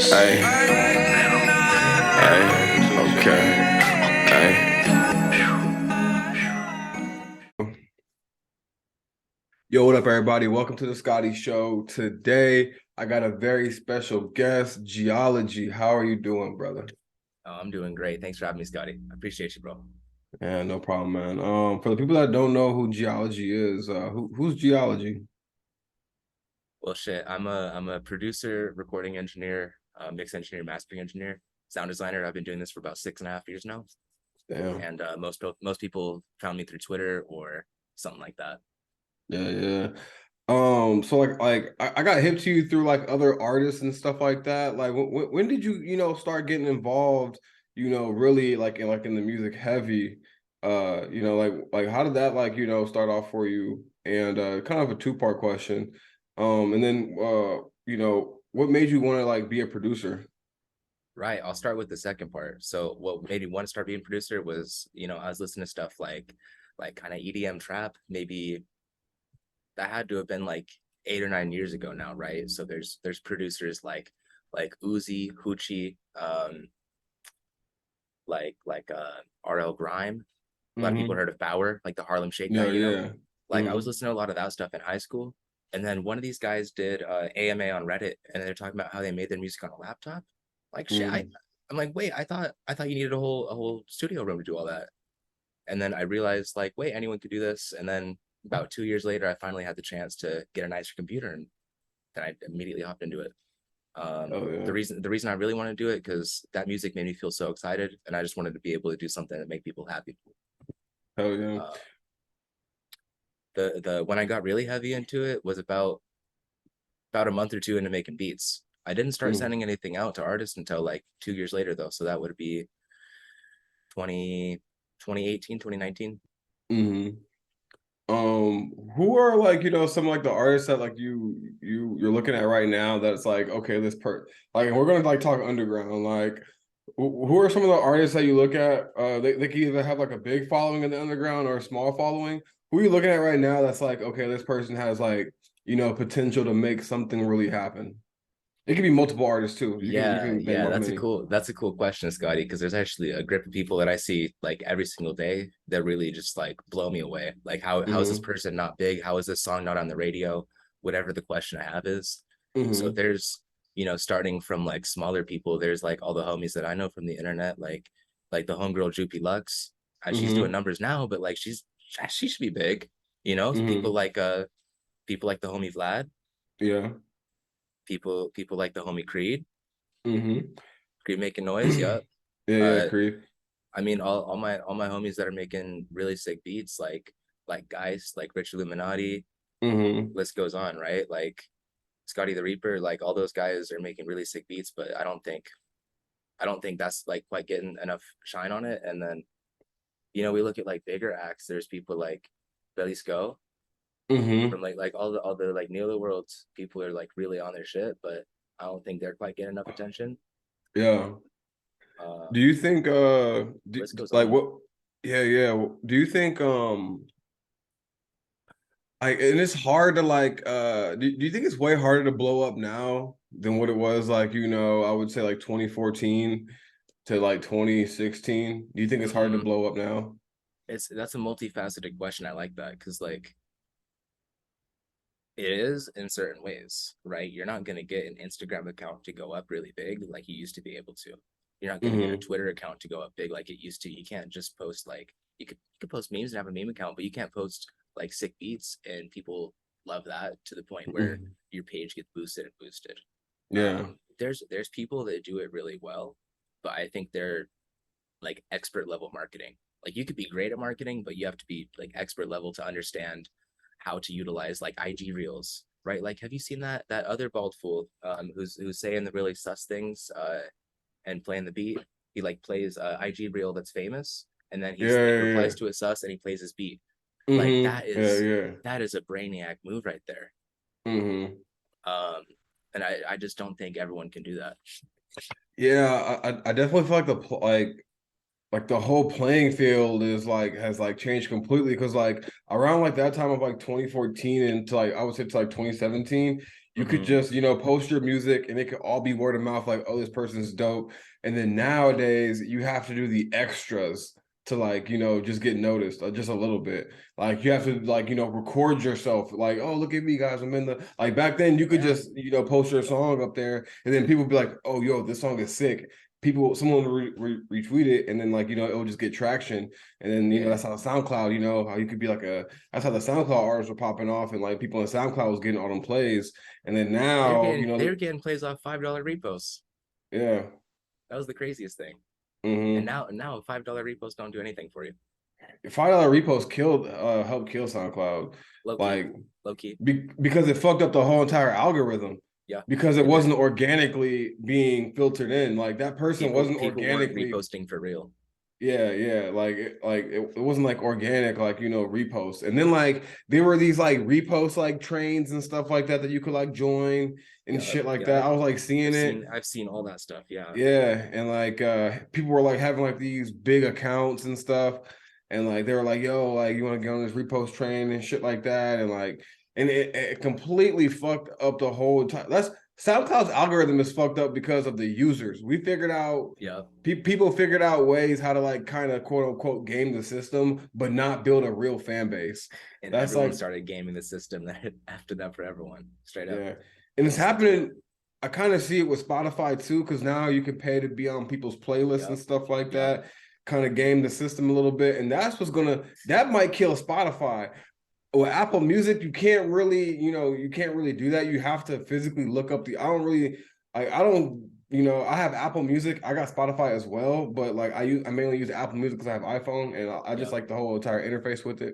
Hey, hey, okay, hey. Yo, what up, everybody? Welcome to the Scottie Show. Today, I got a very special guest, Geology. How are you doing, brother? Oh, I'm doing great. Thanks for having me, Scotty. I appreciate you, bro. Yeah, no problem, man. For the people that don't know who Geology is, who's Geology? Well, shit, I'm a producer, recording engineer, mix engineer, mastering engineer, sound designer. I've been doing this for about 6.5 years now, Damn. and most people found me through Twitter or something like that. Yeah, yeah. So I got hip to you through like other artists and stuff like that. Like, when did you start getting involved? Really like in the music heavy. Like how did that start off for you? And kind of a two-part question. And then what made you want to like be a producer? Right. I'll start with the second part. So, what made me want to start being a producer was, I was listening to stuff like kind of EDM trap. Maybe that had to have been like 8 or 9 years ago now, right? So there's producers like Uzi, Hoochie, RL Grime. A lot of people Mm-hmm. heard of Bauer, like the Harlem Shake guy, Yeah, yeah. Like I was Mm-hmm. listening to a lot of that stuff in high school. And then one of these guys did AMA on Reddit and they're talking about how they made their music on a laptop. Like shit, Mm-hmm. I'm like, wait, I thought you needed a whole studio room to do all that. And then I realized like, wait, anyone could do this. And then about 2 years later, I finally had the chance to get a nicer computer and then I immediately hopped into it. Oh The yeah. reason I really want to do it because that music made me feel so excited, and I just wanted to be able to do something that make people happy. Hell yeah. Uh, the when I got really heavy into it was about a month or two into making beats. I didn't start Mm-hmm. sending anything out to artists until like 2 years later though, so that would be 20 2018 2019. Mm-hmm. Who are like, some like the artists that like you're looking at right now that's like, okay, this per like we're gonna like talk underground. Like who are some of the artists that you look at? They can either have like a big following in the underground or a small following. Who are you looking at right now that's like, okay, this person has like, potential to make something really happen? It could be multiple artists too. You Yeah, can name yeah, off many. that's a cool question, Scotty, because there's actually a grip of people that I see like every single day that really just like blow me away. Like how is this Mm-hmm. person not big? How is this song not on the radio? Whatever the question I have is. So Mm-hmm. there's, starting from like smaller people, there's like all the homies that I know from the internet, like the homegirl Jupi Lux. She's doing Mm-hmm. numbers now, but like she should be big. Mm-hmm. People like the homie Vlad, Yeah. people like the homie Creed. Mm-hmm. Creed making noise, yeah. Yeah, yeah, Uh, Creep. I mean, all my homies that are making really sick beats, like Geist, like Rich Illuminati, Mm-hmm. list goes on, right? Like Scotty the Reaper, like all those guys are making really sick beats, but I don't think that's like quite getting enough shine on it. And then we look at like bigger acts. There's people like Billy Sco Mm-hmm. from like all the like Neo Worlds. People are like really on their shit, but I don't think they're quite getting enough attention. Yeah. Uh, Do you think list goes like on. what yeah, yeah. Do you think and it's hard to like do you think it's way harder to blow up now than what it was like, I would say like 2014 to like 2016? Do you think it's hard to Mm, blow up now? that's a multifaceted question. I like that because like it is in certain ways, right? You're not going to get an Instagram account to go up really big like you used to be able to. You're not going to get a Mm-hmm. Twitter account to go up big like it used to. You can't just post like you could post memes and have a meme account, but you can't post like sick beats and people love that to the point where Mm-hmm. your page gets boosted and boosted. Yeah. There's people that do it really well, but I think they're like expert level marketing. Like you could be great at marketing, but you have to be like expert level to understand how to utilize like IG reels, right? Like, have you seen that other bald fool who's saying the really sus things and playing the beat? He like plays IG reel that's famous, and then Yeah, he's like yeah, replies to a sus and he plays his beat. yeah. Like Mm-hmm. Yeah, yeah. that is a brainiac move right there. Mm-hmm. Um, and I just don't think everyone can do that. Yeah, I definitely feel like like the whole playing field is like has like changed completely because like around like that time of like 2014 and to like I would say to like 2017, You could just, post your music and it could all be word of mouth, like, oh, this person's dope. And then nowadays you have to do the extras to like, just get noticed just a little bit. Like you have to like, record yourself. Like, oh, look at me, guys. I'm in the like back then you could just, post your song up there and then people be like, oh, yo, this song is sick. Someone retweet it, and then like it will just get traction, and then that's how SoundCloud, how you could be like that's how the SoundCloud artists were popping off, and like people in SoundCloud was getting all them plays, and then now they're getting plays off $5 reposts. Yeah, that was the craziest thing. And now $5 reposts don't do anything for you. $5 reposts helped kill SoundCloud, low key, because it fucked up the whole entire algorithm. Yeah, because it wasn't organically being filtered in. Like that person wasn't organically reposting for real. Yeah, like it wasn't like organic, like repost. And then like there were these like repost like trains and stuff like that you could like join and shit like that. I was like I've seen all that stuff. Yeah, and like people were like having like these big accounts and stuff, and like they were like, yo, like you want to get on this repost train and shit like that, and like it completely fucked up the whole time. SoundCloud's algorithm is fucked up because of the users. We figured out, people figured out ways how to like kind of quote unquote game the system, but not build a real fan base. And that's everyone started gaming the system after that for everyone, straight up. Yeah, and it's happening. I kind of see it with Spotify too, because now you can pay to be on people's playlists and stuff like that. Kind of game the system a little bit, and that's that might kill Spotify. With Apple Music, you can't really do that. You have to physically look up I have Apple Music. I got Spotify as well, but like I mainly use Apple Music because I have iPhone, and I just like the whole entire interface with it.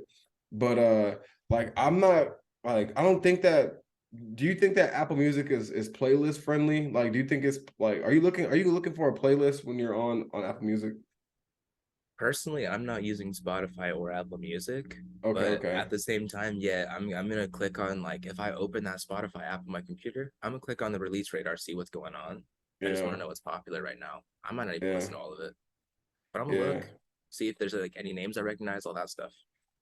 But like I'm not like I don't think that. Do you think that Apple Music is playlist friendly? Like, do you think it's like are you looking for a playlist when you're on Apple Music? Personally, I'm not using Spotify or Apple Music, but at the same time, I'm gonna click on, like, if I open that Spotify app on my computer, I'm gonna click on the release radar, see what's going on. I just want to know what's popular right now. I might not even listen to all of it, but I'm gonna look, see if there's like any names I recognize, all that stuff.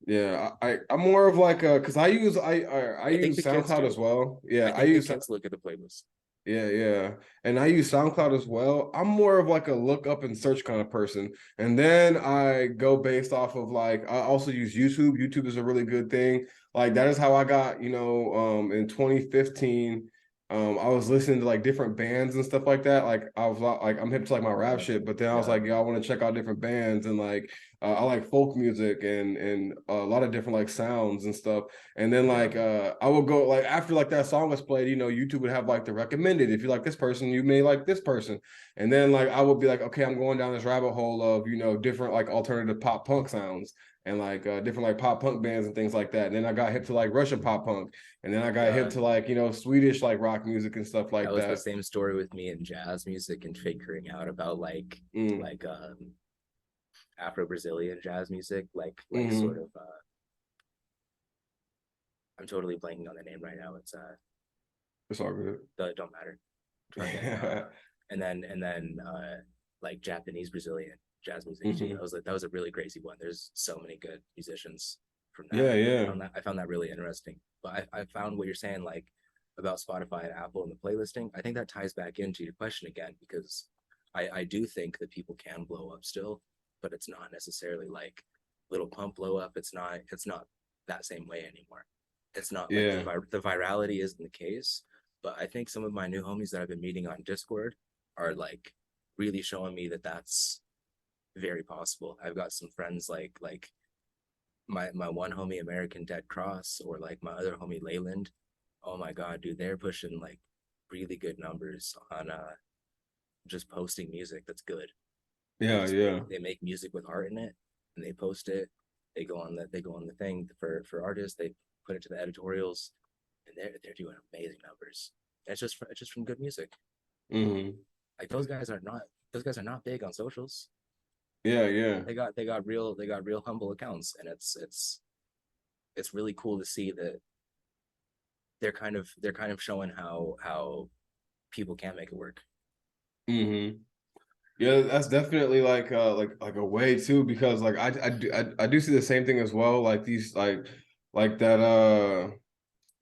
Yeah, I'm more of like because I use SoundCloud as well. Yeah, I use kids look at the playlist. Yeah. And I use SoundCloud as well. I'm more of like a look up and search kind of person. And then I go based off of like, I also use YouTube. YouTube is a really good thing. Like that is how I got, in 2015, I was listening to like different bands and stuff like that. Like I was like, I'm hip to like my rap shit, but then I was like, I want to check out different bands, and like I like folk music and a lot of different like sounds and stuff. And then like I would go like after like that song was played, YouTube would have like the recommended. If you like this person, you may like this person. And then like I would be like, okay, I'm going down this rabbit hole of different like alternative pop punk sounds and like different like pop punk bands and things like that. And then I got hip to like Russian pop punk, and then I got hip to like Swedish like rock music and stuff like that. That was the same story with me in jazz music and figuring out about like Afro-Brazilian jazz music, like sort of I'm totally blanking on the name right now. It's all good. Don't matter. And then like Japanese Brazilian jazz music. That was a really crazy one. There's so many good musicians from that. Yeah. I found that really interesting. But I found what you're saying, like about Spotify and Apple and the playlisting. I think that ties back into your question again, because I do think that people can blow up still, but it's not necessarily like Little Pump blow up. It's not that same way anymore. It's not like the virality isn't the case. But I think some of my new homies that I've been meeting on Discord are like really showing me that that's very possible. I've got some friends like my one homie American Dead Cross, or like my other homie Leyland. Oh my god, dude, they're pushing like really good numbers on just posting music that's good. They make music with art in it and they post it. They go on the thing for artists, they put it to the editorials, and they're doing amazing numbers. It's just from good music. Like those guys are not big on socials. Yeah. They got real humble accounts, and it's really cool to see that they're kind of showing how people can make it work. Yeah, that's definitely like a way too, because like I do see the same thing as well. Like these like that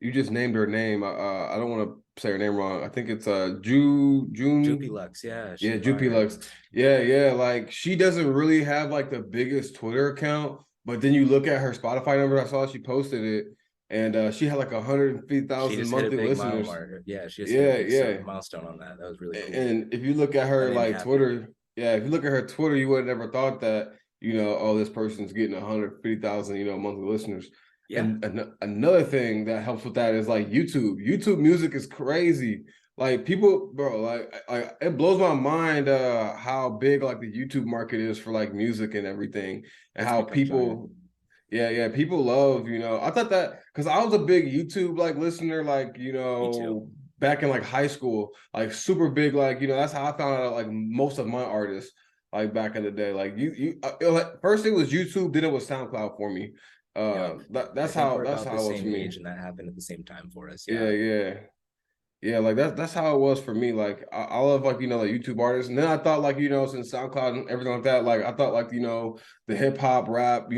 you just named her name. I don't want to say her name wrong. I think it's June. Joopy Lux, yeah, Yeah, she's Jupy fire. Lux. Yeah. Like she doesn't really have like the biggest Twitter account, but then you look at her Spotify number. I saw she posted it, and she had like She 150,000 just hit a monthly big mile listeners. mark. Yeah, she just hit a Yeah, big yeah. milestone on that. That was really cool. And if you look at That her made me like happy. Twitter, yeah, if you look at her Twitter, you would have never thought that, oh, this person's getting 150,000, monthly listeners. Yeah, And another thing that helps with that is like YouTube. YouTube music is crazy. Like people, bro, like it blows my mind how big like the YouTube market is for like music and everything, and it's how become giant. people, yeah, people love, I thought that because I was a big YouTube like listener, like, Me too. back in like high school, like super big, like, that's how I found out like most of my artists, like back in the day. Like like, first it was YouTube, then it was SoundCloud for me. Yep. I That's think how we're about the it was for same me. age, and that happened at the same time for us. Yeah, Yeah. yeah, like that's how it was for me. Like I love like like YouTube artists, and then I thought like since SoundCloud and everything like that, like I thought like the hip hop rap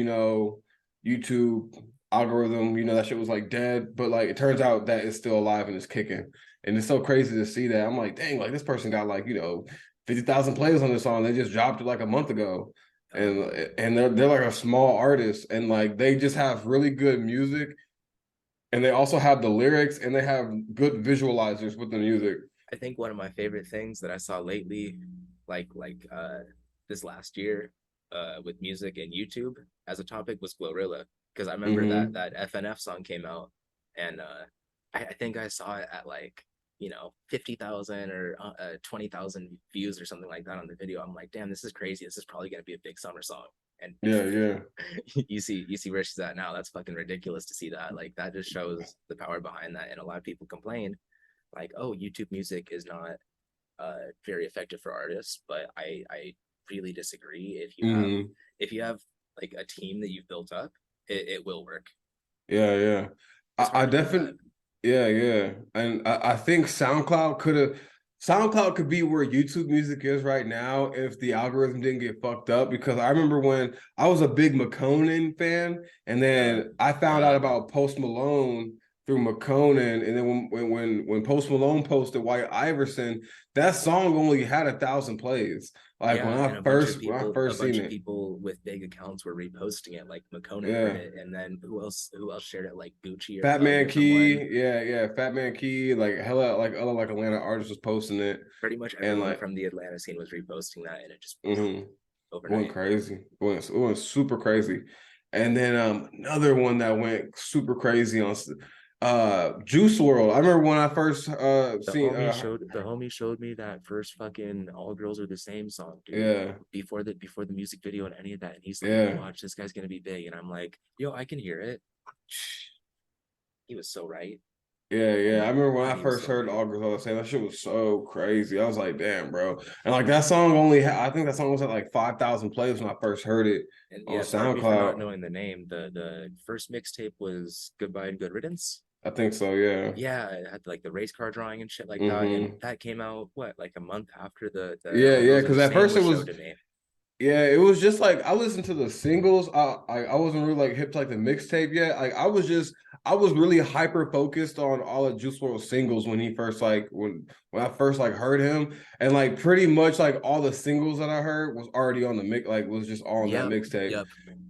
YouTube algorithm, that shit was like dead, but like it turns out that it's still alive and it's kicking, and it's so crazy to see that. I'm like, dang, like this person got like 50,000 plays on this song. They just dropped it like a month ago, and Um, they're like a small artist, and like they just have really good music, and they also have the lyrics, and they have good visualizers with the music. I think one of my favorite things that I saw lately, this last year, with music and YouTube as a topic was Glorilla, because I remember that Mm-hmm. that FNF song came out, and I think I saw it at like 50,000 or 20,000 views or something like that on the video. I'm like, damn, this is crazy. This is probably gonna be a big summer song. And Yeah. you see where she's at now. That's fucking ridiculous to see that. Like that just shows the power behind that. And a lot of people complain like, oh, YouTube music is not very effective for artists, but I really disagree. Mm-hmm. If you have like a team that you've built up, it will work. Yeah. It's I hard to do that. definitely, yeah. And I think SoundCloud could be where YouTube music is right now if the algorithm didn't get fucked up. Because I remember when I was a big McConan fan, and Uh, then I found out Yup. about Post Malone through McConan, and then when Post Malone posted White Iverson, that song only had 1,000 plays. Like Yeah, and when I a first bunch seen of it, people with big accounts were reposting it. Like McConan heard yeah. it, and then who else shared it? Like Gucci or Fat Thug Man or someone. Key, yeah, Fat Man Key, like hella like other like Atlanta artists was posting it, Pretty much and everyone like from the Atlanta scene was reposting that, and it just mm-hmm, went overnight. crazy, it went super crazy, and then another one that went super crazy on Juice World. I remember when I first seen The homie showed me that first fucking All Girls Are the Same song, dude. yeah Before the music video and any of that, and he's like, "Yo, yeah watch, this guy's gonna be big," and I'm like, "Yo, I can hear it." He was so right. Oh yeah. I my remember when god, I he was first so heard right. All Girls All the Same. That shit was so crazy. I was like, damn, bro. And like that song I think that song was at like 5,000 plays when I first heard it And on yeah, pardon me for not SoundCloud. knowing the name. The first mixtape was Goodbye and Good Riddance. I think so, yeah. Yeah, it had like the race car drawing and shit like that. And Mm-hmm. that came out what, like a month after the Yeah, All yeah. Girls Are Because the at Same first it was was, showed to me. yeah, it was just like I listened to the singles. I wasn't really like hip to like the mixtape yet. Like I was really hyper focused on all of Juice WRLD singles when he first like when I first like heard him, and like pretty much like all the singles that I heard was already on the mix, like was just all on that Yep, mixtape. yep,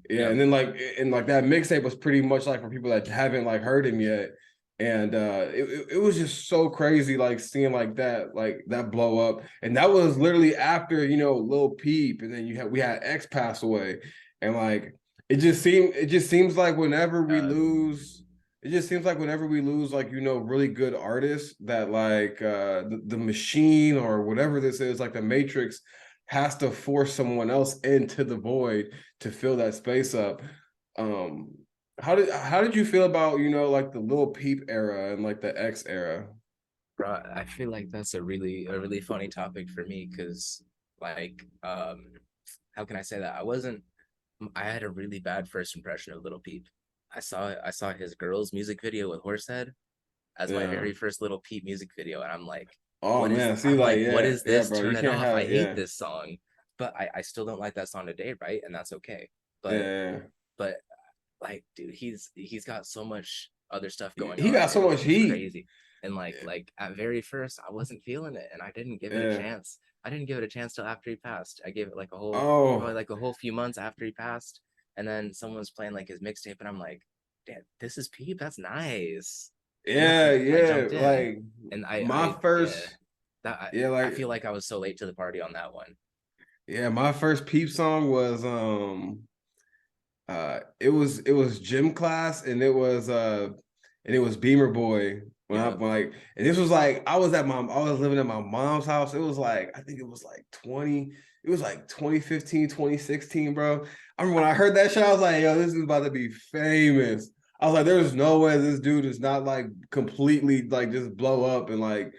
Yeah, yep. and then like that mixtape was pretty much like for people that haven't like heard him yet. And it was just so crazy like seeing like that blow up. And that was literally after, Lil Peep, and then we had X pass away. And like it just seems like whenever we Uh, lose, it just seems like whenever we lose like really good artists that like the machine or whatever this is, like the Matrix has to force someone else into the void to fill that space up. Um, how did you feel about like the Lil Peep era and like the X era? bro, I feel like that's a really funny topic for me because like how can I say that? I had a really bad first impression of Little Peep. I saw his girls music video with Horsehead as my Yeah. very first Little Peep music video, and I'm like, Oh man, see, what is yeah, this? bro, you Turn it can't off. I have hate this song. But I still don't like that song today, right? And that's okay. But yeah. but like, dude, he's got so much other stuff going He on, got and so much it's heat. crazy. And like at very first, I wasn't feeling it, and I didn't give it a Yeah. chance. I didn't give it a chance till after he passed. I gave it like a whole, Oh, probably like a whole few months after he passed, and then someone was playing like his mixtape, and I'm like, damn, this is Peep. That's nice. And then yeah, I yeah. jumped in, Like and my yeah, first, that yeah, I like feel like I was so late to the party on that one. yeah, my first Peep song was it was gym class and it was Beamer Boy when Yeah, I'm like and this was like I was living at my mom's house. It was like I think it was like 2015, 2016, bro. I remember when I heard that shit, I was like, yo, this is about to be famous. I was like, there's no way this dude is not like completely like just blow up and like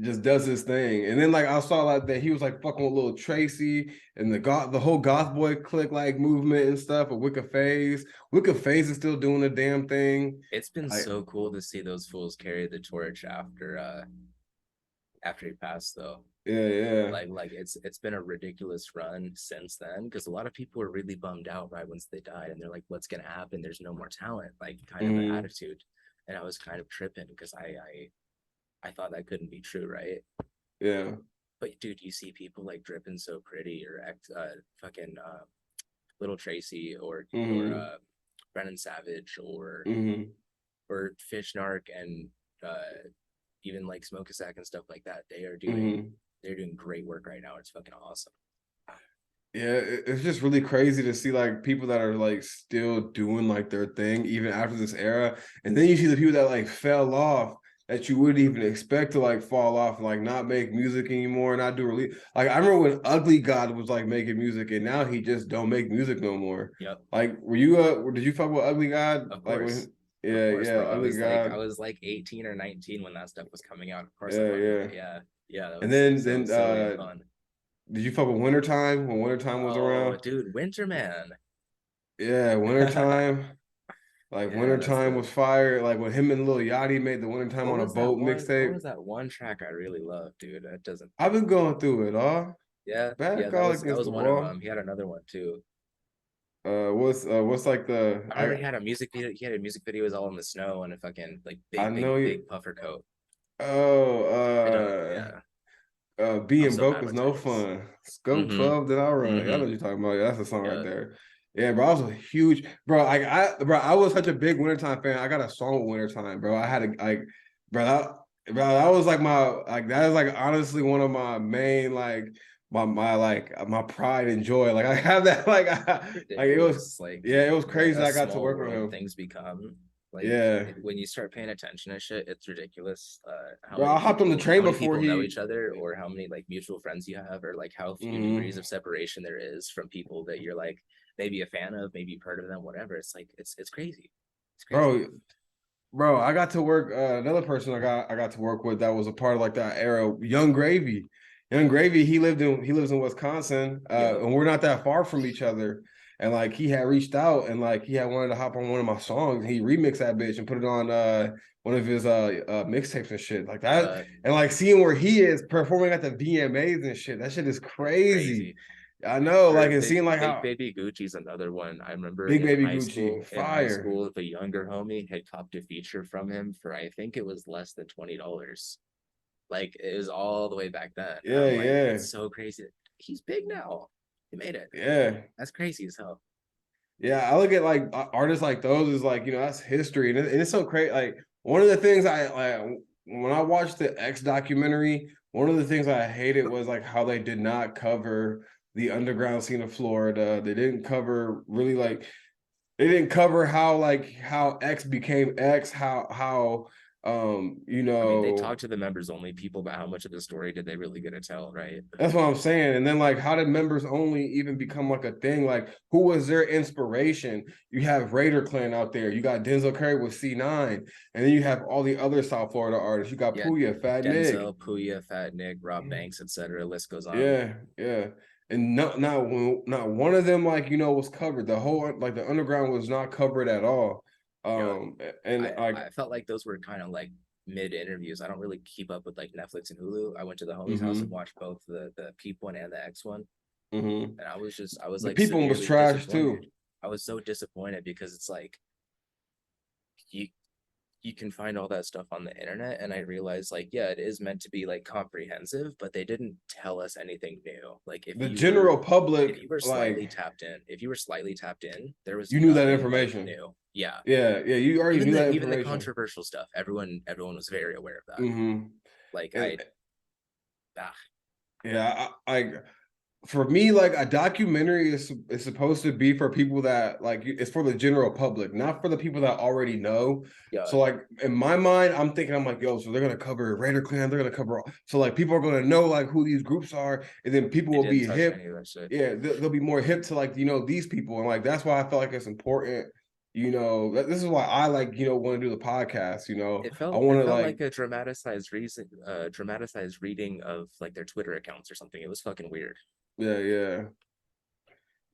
just does his thing. And then like I saw like that he was like fucking with little Tracy and the whole goth boy clique like movement and stuff with Wicca Phase. Wicca Phase is still doing the damn thing. it's been Like so cool to see those fools carry the torch after he passed though. yeah, yeah. Like it's been a ridiculous run since then because a lot of people were really bummed out right once they died, and they're like, what's gonna happen? There's no more talent, like kind of an Mm-hmm. attitude. And I was kind of tripping because I thought that couldn't be true, right? Yeah. But dude, you see people like dripping so pretty or fucking little Tracy or Mm-hmm. Brennan Savage Mm-hmm. or Fish Narc and even like Smoke a Sack and stuff like that. Mm-hmm. They're doing great work right now. It's fucking awesome. Yeah, it's just really crazy to see like people that are like still doing like their thing even after this era. And then you see the people that like fell off that you wouldn't even expect to like fall off and like not make music anymore, not do release. Like I remember when Ugly God was like making music and now he just don't make music no more. Yep. Like did you fuck with Ugly God? Of Like course. when Of yeah, course, yeah, bro. Ugly I God. was like 18 or 19 when that stuff was coming out. Of course I Yeah, fucked with yeah. it. Yeah. Yeah, that And was then so silly and fun. did you fuck with Wintertime when Wintertime was Oh, around? dude, Winterman. Yeah, Wintertime. Like Yeah, that's Wintertime the was fire. Like when him and Lil Yachty made the Wintertime on a boat what mixtape. was that one track I really loved, dude? That doesn't I've been going through it all. Yeah, yeah, Back all that against was the one of wall. them. He had another one too. What's like the I remember he had a music video. He had a music video. It was all in the snow and a fucking like I know you. big puffer coat. I don't. Oh, Yeah, I'm being so broke bad is with no titles. fun. Scope Mm-hmm. 12, then I run. Y'all know Mm-hmm. what you're talking about. Yeah, that's the song right Yeah. there. Yeah, bro. I was a huge bro. I was such a big Wintertime fan. I got a song with Wintertime, bro. I had a like, bro. That was like my like that is like honestly one of my main like my pride and joy. Like I have that like it was Ridiculous. yeah, it was Like crazy. a I got to small work with world him. things become. Yeah, When you start paying attention to shit, it's ridiculous. bro. I hopped on the How train many before people know he. each other, or how many like mutual friends you have, or like how few degrees Mhm. of separation there is from people that you're like maybe a fan of, maybe you've heard of them, whatever. It's like it's crazy. It's crazy. Bro, bro, I got to work. Another person I got to work with that was a part of like that era. Young Gravy, Young Gravy. He lives in Wisconsin, Yep. and we're not that far from each other. And like he had reached out and like he had wanted to hop on one of my songs. He remixed that bitch and put it on one of his mixtapes and shit like that. Uh, And like seeing where he is performing at the VMAs and shit. That shit is crazy. Crazy. I know, Or like and seeing like Big how Baby Gucci's another one. I remember Big Baby Gucci, in high fire. school, the younger homie had copped a feature from him for I think it was less than $20. Like it was all the way back then. And Yeah, I'm like, yeah, it's so crazy. He's big now. He made it. yeah. That's crazy as hell. Yeah, I look at like artists like those is like, that's history. And it's so crazy. Like one of the things I like when I watched the X documentary, one of the things I hated was like how they did not cover the underground scene of Florida. They didn't cover really like they didn't cover how X became X, how you I mean, they know talked to the members only people, but how much of the story did they really get to tell, right? that's what I'm saying. And then like how did members only even become like a thing? Like who was their inspiration? You have Raider Clan out there. You got Denzel Curry with C9. And then you have all the other South Florida artists. You got Yeah, Puya, Fat Nick. Denzel, Puya, Fat Nick, Rob Banks, etc. List goes on. Yeah, yeah. And not one of them like was covered. The whole like the underground was not covered at all. Yeah, And like I felt like those were kind of like mid interviews. I don't really keep up with like Netflix and Hulu. I went to the homie's house and mm-hmm, watched both the Peep one and the X one, mm-hmm. and I was The like people was severely trash too. disappointed. I was so disappointed because it's like you you can find all that stuff on the internet, and I realized like, yeah, it is meant to be like comprehensive, but they didn't tell us anything new. Like The general if public, you were slightly like, tapped in, there was you knew that nothing like information. new. Yeah. Yeah, you already knew that Even the information. controversial stuff, everyone was very aware of that. Mm-hmm. Like And ah, yeah, I for me, like a documentary is supposed to be for people that like it's for the general public, not for the people that already know. yeah, So like in my mind, I'm thinking I'm like, yo, so they're gonna cover Raider Clan, they're gonna cover so like people are gonna know like who these groups are, and then people they will didn't be touch hip. any of that shit. Yeah, they'll be more hip to like these people, and like that's why I feel like it's important. This is why I like want to do the podcast. I It want to felt like like a dramatized reading of like their Twitter accounts or something. It was fucking weird. yeah.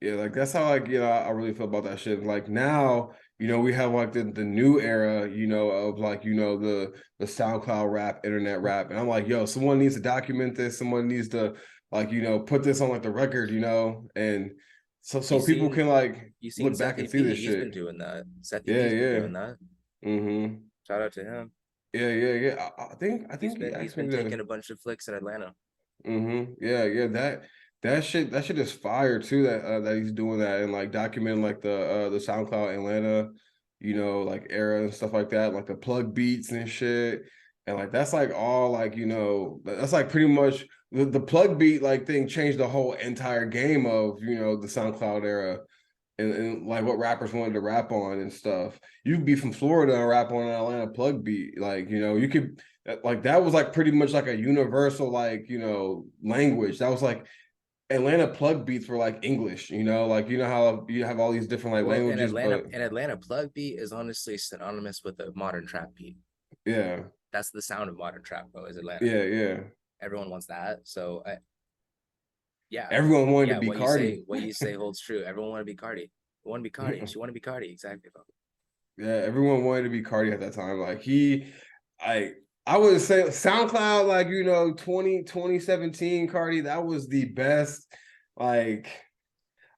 Yeah, like that's how like I really feel about that shit. Like now, we have like the new era, of like the SoundCloud rap, internet rap, and I'm like, yo, someone needs to document this. Someone needs to like put this on like the record, and so You people seen can like you seen look back Seth and see EP? this He's shit. been doing that. Seth Yeah, EP's been yeah. doing that. Mm-hmm. Shout out to him. Yeah. I think he He's asked been me to. taking a bunch of flicks in Atlanta. Yeah. That shit is fire too. That he's doing that and like documenting like the SoundCloud Atlanta, like era and stuff like that, like the plug beats and shit. And like that's like all like that's like pretty much the plug beat like thing changed the whole entire game of the SoundCloud era and like what rappers wanted to rap on and stuff. You could be from Florida and rap on an Atlanta plug beat. Like, you could like that was like pretty much like a universal like, language. That was like Atlanta plug beats were like English, like how you have all these different like Well, languages, but an Atlanta plug beat is honestly synonymous with a modern trap beat. yeah. That's the sound of modern trap, bro. Is Atlanta? Yeah. Everyone wants that. So yeah, Everyone wanted to yeah. be Cardi. What you say holds true. Everyone want to be Cardi. Want to be Cardi. She want to be Cardi. Exactly, bro. Yeah, everyone wanted to be Cardi at that time. Like I I would say SoundCloud, like 2017 Cardi, that was the best. Like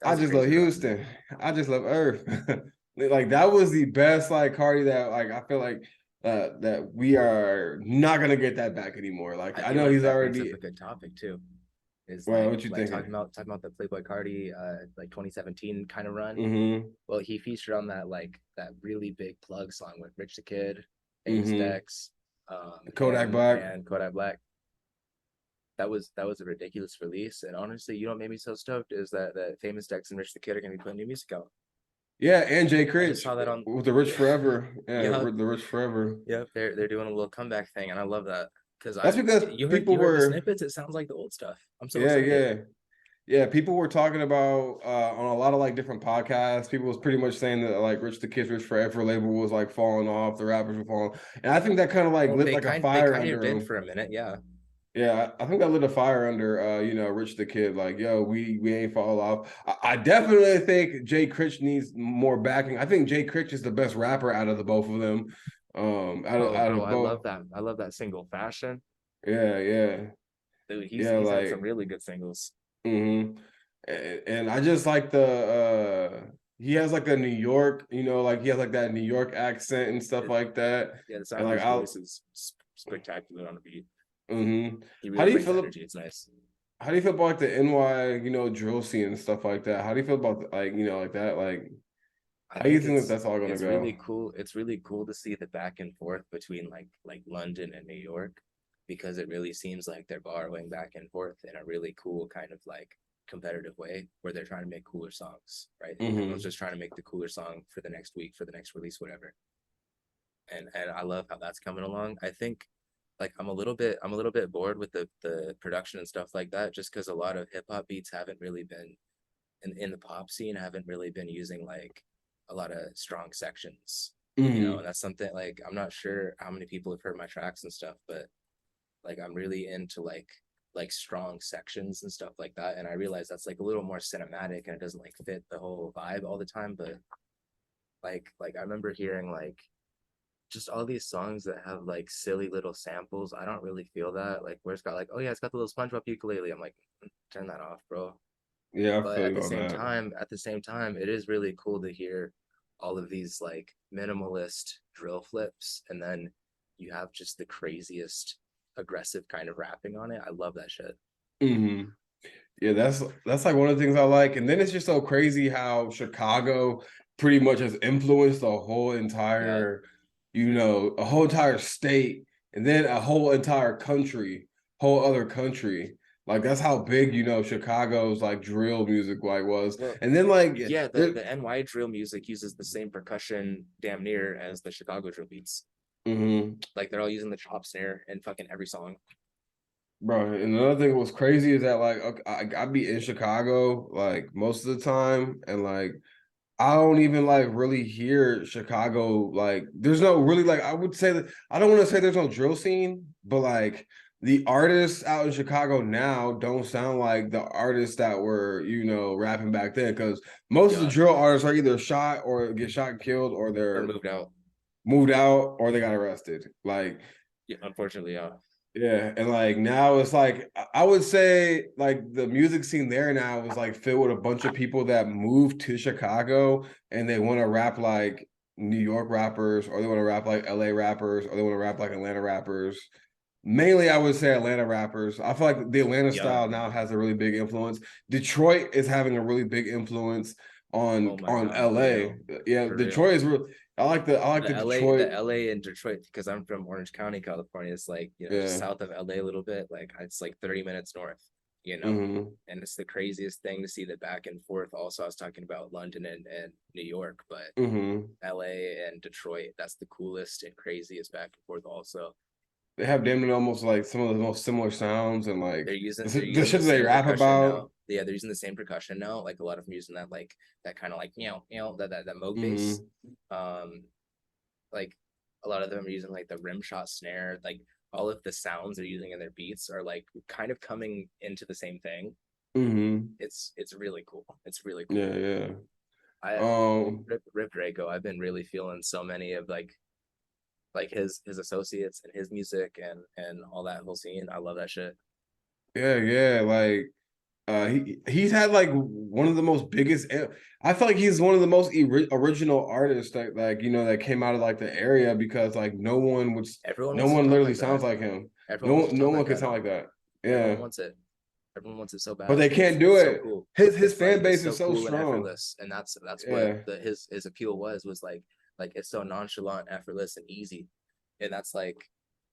That I was a just love crazy run. Houston. I just love Earth. Like that was the best like Cardi that like I feel like that we are not gonna get that back anymore. Like I I feel know like he's that brings up already a good topic too. Is well, what you thinking? talking about the Playboy Cardi like 2017 kind of run. Mm-hmm. Well, he featured on that really big plug song with Rich the Kid, Famous Mm-hmm. Dex, Kodak Black. and Kodak Black. That was a ridiculous release, and honestly, you know what made me so stoked is that Famous Dex and Rich the Kid are gonna be putting new music out. Yeah, and Jay I just Critch saw that on. with the Rich Forever. Yeah, Yeah, the Rich Forever. yep. They're doing a little comeback thing, and I love that because That's I because people you heard the were snippets. It sounds like the old stuff. I'm so yeah, excited. yeah. Yeah, people were talking about on a lot of like different podcasts. People was pretty much saying that like Rich the Kid, Rich Forever label was like falling off. The rappers were falling, and I think that kind of like Well, lit like a they fire kind of under did them. for a minute, yeah. Yeah, I think that lit a fire under Rich the Kid. Like, yo, we ain't fall off. I definitely think Jay Critch needs more backing. I think Jay Critch is the best rapper out of the both of them. Out Bro, of both. I love that single Fashion. Yeah. Dude, Yeah, he's had some like. really good singles. hmm And I just like the he has like a New York, like he has like that New York accent and stuff like that. Yeah, the sound And of like his voice is spectacular on the beat. hmm He how really do you brings feel energy. It's nice. how do you feel about like the NY, drill scene and stuff like that? How do you feel about like, like that? Like I how do you think think that that's all gonna it's go? really cool. It's really cool to see the back and forth between like London and New York because it really seems like they're borrowing back and forth in a really cool kind of like competitive way where they're trying to make cooler songs, right? Everyone's Hmm just trying to make the cooler song for the next week, for the next release, whatever. And I love how that's coming along. I think like I'm a little bit bored with the production and stuff like that just because a lot of hip hop beats haven't really been in the pop scene haven't really been using like a lot of strong sections, hmm and that's something like I'm not sure how many people have heard my tracks and stuff, but like I'm really into like strong sections and stuff like that, and I realize that's like a little more cinematic and it doesn't like fit the whole vibe all the time, but like I remember hearing like just all these songs that have like silly little samples. I don't really feel that. Like where it's got like, oh yeah, it's got the little SpongeBob ukulele. I'm like, turn that off, bro. Yeah, I But feel you on that. at the same time, it is really cool to hear all of these like minimalist drill flips, and then you have just the craziest aggressive kind of rapping on it. I love that shit. Mm-hmm. Yeah, that's like one of the things I like. And then it's just so crazy how Chicago pretty much has influenced the whole Yeah. entire, a whole entire state, and then a whole entire country, whole other country. Like that's how big, Chicago's like drill music like was. Well, And then like yeah, there, the NY drill music uses the same percussion damn near as the Chicago drill beats. mhm. Like they're all using the chop snare in fucking every song. Bro, and another thing that was crazy is that like okay, I be in Chicago like most of the time, and like I don't even like really hear Chicago. Like, there's no really like I would say that I don't want to say there's no drill scene, but like the artists out in Chicago now don't sound like the artists that were, rapping back then. Because most of the Yeah, drill artists are either shot or get shot and killed, or or they're moved out. moved out, or they got arrested. Like, Yeah, unfortunately, yeah. yeah, and like now it's like I would say like the music scene there now is like filled with a bunch of people that moved to Chicago and they want to rap like New York rappers, or they want to rap like LA rappers, or they want to rap like Atlanta rappers. Mainly, I would say Atlanta rappers. I feel like the Atlanta Yeah. style now has a really big influence. Detroit is having a really big influence on Oh my on God, for LA. real. Yeah, For real. Detroit is real. I like the The Detroit. LA and Detroit, because I'm from Orange County, California. It's like, just Yeah. south of LA a little bit. Like it's like 30 minutes north, Hmm. and it's the craziest thing to see the back and forth. Also, I was talking about London and New York, but Hmm. LA and Detroit, that's the coolest and craziest back and forth also. They have damn near almost like some of the most similar sounds, and like They're the using shit the that they same rap percussion about. now. Yeah, they're using the same percussion now. Like a lot of them using that like that kind of like that Moog bass. Hmm. Um, like a lot of them are using like the rim shot snare. Like all of the sounds they're using in their beats are like kind of coming into the same thing. Hmm. It's really cool. It's really Yeah, cool. yeah. I Um, Rip Draco. I've been really feeling so many of like his associates and his music and all that whole scene. I love that shit. yeah, yeah. Like he's had like one of the most biggest. I feel like he's one of the most original artists that like that came out of like the area, because like Everyone no wants to one talk literally like that. sounds like him. Everyone No wants to no talk like one can that sound now. like that. Yeah, Everyone wants it. Everyone wants it so but bad. they can't do It's so it. cool. His fan Like it's base so is so cool and strong. effortless, and that's what Yeah. his appeal was like it's so nonchalant, effortless, and easy, and that's like,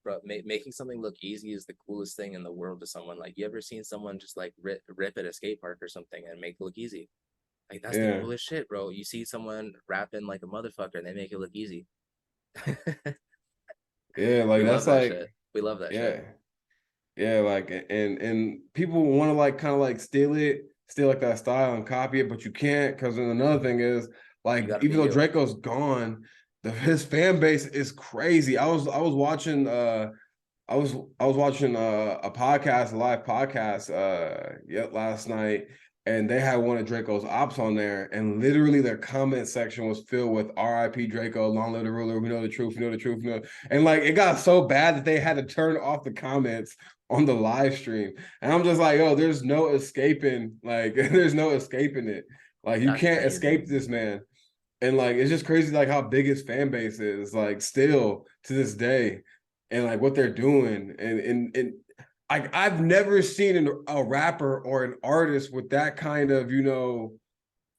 bro, making something look easy is the coolest thing in the world to someone. Like, you ever seen someone just like rip at a skate park or something and make it look easy? Like that's the Yeah. coolest shit, bro. You see someone rapping like a motherfucker and they make it look easy. Yeah, We like love that's that like shit. We love that shit. yeah. Yeah, like and people want to like kind of like steal like that style and copy it, but you can't, because then another thing is You like gotta be even though you. Draco's gone, his fan base is crazy. I was watching I was watching a podcast, a live podcast last night, and they had one of Draco's ops on there, and literally their comment section was filled with RIP Draco, long live the ruler, we know the truth, we know the truth, we know. And like it got so bad that they had to turn off the comments on the live stream. And I'm just like, yo, there's no escaping, like there's no escaping it. Like you That's can't crazy. escape this man. And like it's just crazy like how big his fan base is, like still to this day, and like what they're doing. And like I've never seen a rapper or an artist with that kind of,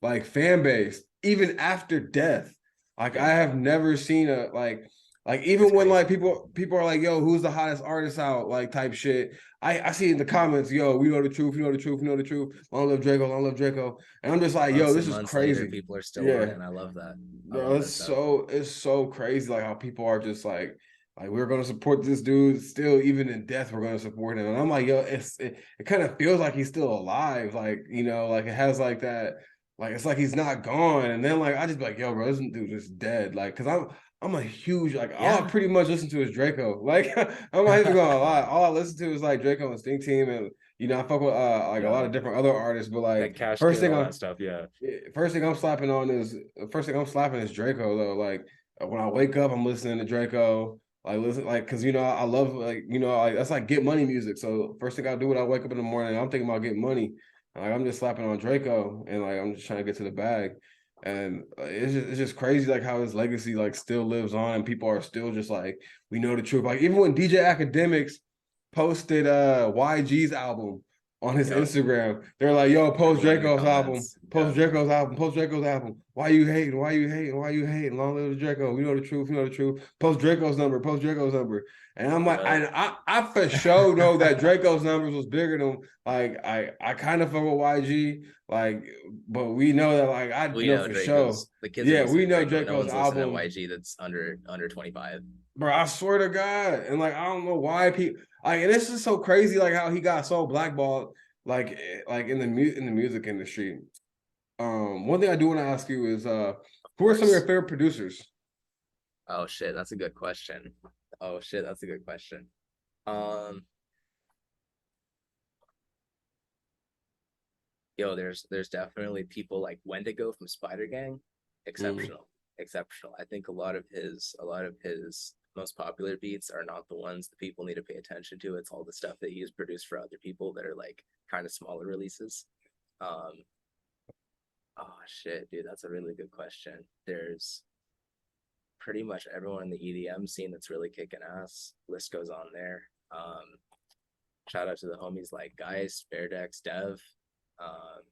like fan base, even after death. Like I Yeah, have never seen a like it's even when like crazy. people are like, yo, who's the hottest artist out, like type shit. I see in the comments, yo, we know the truth, we know the truth, we know the truth. Long live Draco, long live Draco. And I'm just like, yo, Months this and is months later, crazy. people are still on Yeah. it, and I love that. I Bro, love that stuff. it's so crazy like how people are just like we're gonna support this dude still, even in death we're gonna support him. And I'm like, yo, it kind of feels like he's still alive, like like it has like that, like it's like he's not gone. And then like I just be like, yo, bro, this dude is dead, like because I'm a huge, like all I Yeah. pretty much listen to is Draco. Like I'm not even gonna lie, all I listen to is like Draco and Stink Team, and I fuck with like a lot Yeah. of different other artists, but like Like Cash first Kid, thing all I that stuff. Yeah. first thing I'm slapping is Draco though. Like when I wake up, I'm listening to Draco. Like listen, like because I love like like that's like get money music. So first thing I do when I wake up in the morning, I'm thinking about getting money. Like I'm just slapping on Draco, and like I'm just trying to get to the bag. And it's just crazy like how his legacy like still lives on and people are still just like, we know the truth. Like even when DJ Academics posted YG's album on his Yep. Instagram, they're like, yo, post Everyone in the Draco's album, comments. Yep. post Draco's album. Why you hating? Why you hating? Why you hating? Long live Draco. We know the truth, we know the truth. Post Draco's number, post Draco's number. And I'm like, Yep. I for sure know that Draco's numbers was bigger than like I kind of fuck with YG, like, but we know that like I We know know for sure. Draco's, the kids are Yeah, we listening to know Draco. No Draco's one's listening to album, YG that's under 25. bro. I swear to God, and like I don't know why people like, and this is so crazy, like how he got so blackballed, like in the music industry. One thing I do want to ask you is, Of who are some of your course. favorite producers? Oh shit, that's a good question. Oh shit, that's a good question. Um, there's definitely people like Wendigo from Spider Gang, Mm, exceptional, exceptional. I think a lot of his most popular beats are not the ones that people need to pay attention to. It's all the stuff that he's produced for other people that are like kind of smaller releases. Um, oh shit, dude, that's a really good question. There's pretty much everyone in the EDM scene that's really kicking ass. List goes on there. Shout out to the homies like Geist, Beardex, Dev, um,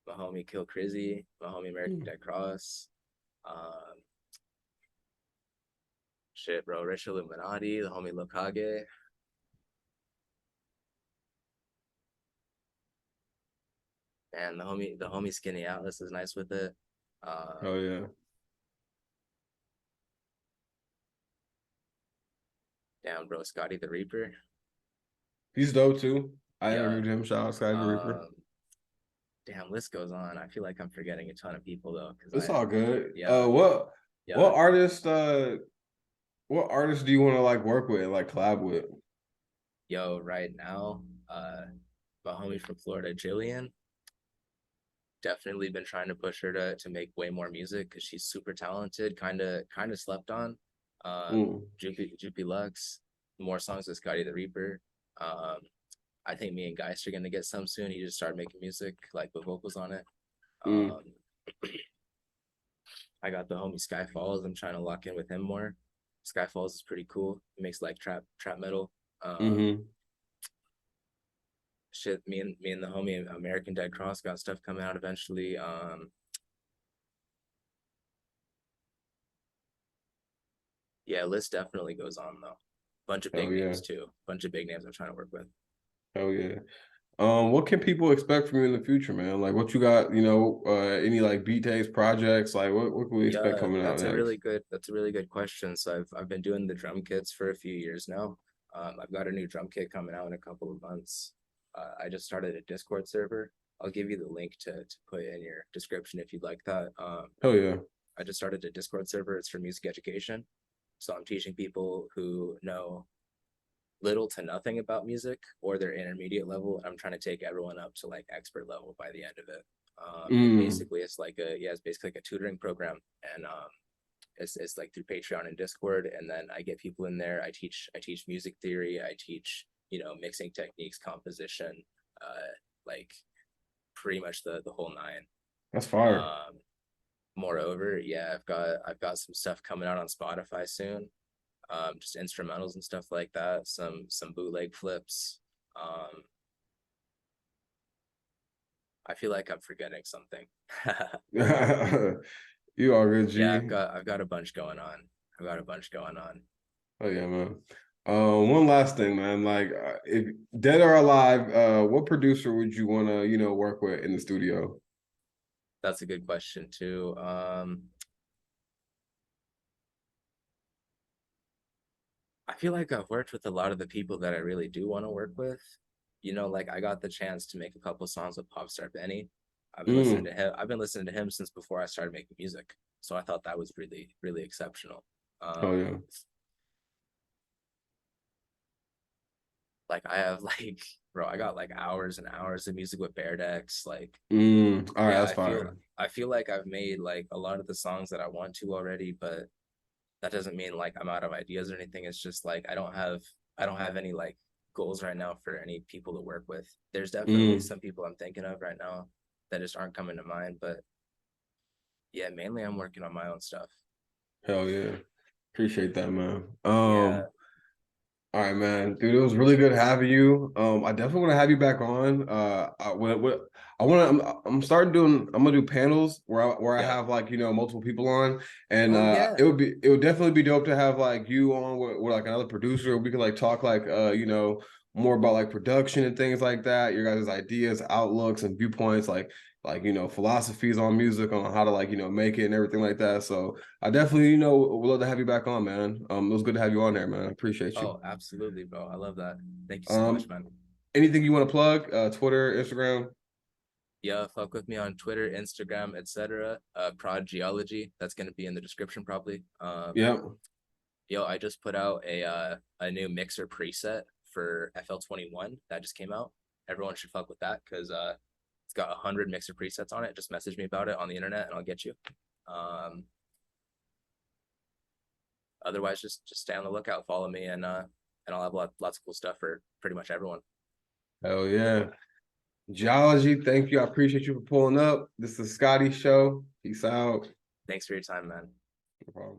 my homie Kill Crizzy, my homie American Dead Cross, um, shit, bro, Rich Illuminati, the homie Lokage, and the homie Skinny Atlas is nice with it. oh yeah, Damn, bro, Scottie the Reaper. he's dope too. I Yeah. interviewed him. Shout out Sky the Reaper. Um, damn, list goes on. I feel like I'm forgetting a ton of people though, because It's all good. yeah, What yeah. artist what artists do you want to like work with, like collab with? Yo, right now, my homie from Florida, Jillian, definitely been trying to push her to make way more music because she's super talented, kind of slept on. Mm, Jupy Lux, more songs with Scotty the Reaper. Um, I think me and Geist are gonna get some soon. He just started making music like with vocals on it. mm, Um, I got the homie Skyfalls. I'm trying to lock in with him more. Skyfalls is pretty cool. He makes like trap metal. mm-hmm. Shit, me and the homie American Dead Cross got stuff coming out eventually. Yeah, list definitely goes on though. Bunch of Oh big yeah. names too. Bunch of big names I'm trying to work with. Oh yeah. What can people expect from you in the future, man? Like what you got, any like beat takes projects, like what can we expect Yeah, coming out next? that's a really good question. So I've been doing the drum kits for a few years now. I've got a new drum kit coming out in a couple of months. I just started a Discord server. I'll give you the link to put in your description if you'd like that. Hell yeah. I just started a Discord server. It's for music education. So I'm teaching people who know little to nothing about music or their intermediate level. And I'm trying to take everyone up to like expert level by the end of it. And Mm, basically it's basically like a tutoring program. And it's like through Patreon and Discord. And then I get people in there. I teach music theory. I teach, mixing techniques, composition, like pretty much the whole nine. that's fire. Um, Moreover, yeah, I've got some stuff coming out on Spotify soon. Just instrumentals and stuff like that. Some bootleg flips. Um, I feel like I'm forgetting something. You are good, Yeah, G. I've got a bunch going on. I've got a bunch going on. Oh yeah, man. One last thing, man. Like, if dead or alive, what producer would you want to, work with in the studio? That's a good question too. I feel like I've worked with a lot of the people that I really do want to work with. Like I got the chance to make a couple songs with Popstar Benny. I've been listening Mm, to him. I've been listening to him since before I started making music. So I thought that was really, really exceptional. oh yeah. Like I have like, bro, I got like hours and hours of music with Bear Decks. Like, All right, yeah, that's fire. I feel like I've made like a lot of the songs that I want to already, but that doesn't mean like I'm out of ideas or anything. It's just like I don't have any like goals right now for any people to work with. There's definitely Mm, some people I'm thinking of right now that just aren't coming to mind, but Yeah, mainly I'm working on my own stuff. Hell yeah. Appreciate that, man. Yeah. All right, man, dude. It was really good having you. I definitely want to have you back on. I want to. I'm starting doing. I'm gonna do panels where I Yeah. have like multiple people on, and Oh yeah. it would definitely be dope to have like you on with like another producer. We could like talk like more about like production and things like that. Your guys' ideas, outlooks, and viewpoints, like philosophies on music, on how to like make it and everything like that. So I definitely would love to have you back on, man. It was good to have you on there, man. I appreciate you. Oh, absolutely, bro. I love that. Thank you so much, Um, man. anything you want to plug? Twitter, Instagram. Yeah, fuck with me on Twitter, Instagram, etc. Prod Geology. That's gonna be in the description probably. Yeah. Yo, I just put out a new mixer preset for FL21 that just came out. Everyone should fuck with that because it's got 100 mixer presets on it. Just message me about it on the internet and I'll get you. Um, Otherwise, just stay on the lookout, follow me, and I'll have lots of cool stuff for pretty much everyone. Hell yeah. Geology, thank you. I appreciate you for pulling up. This is Scottie show. Peace out. Thanks for your time, man. No problem.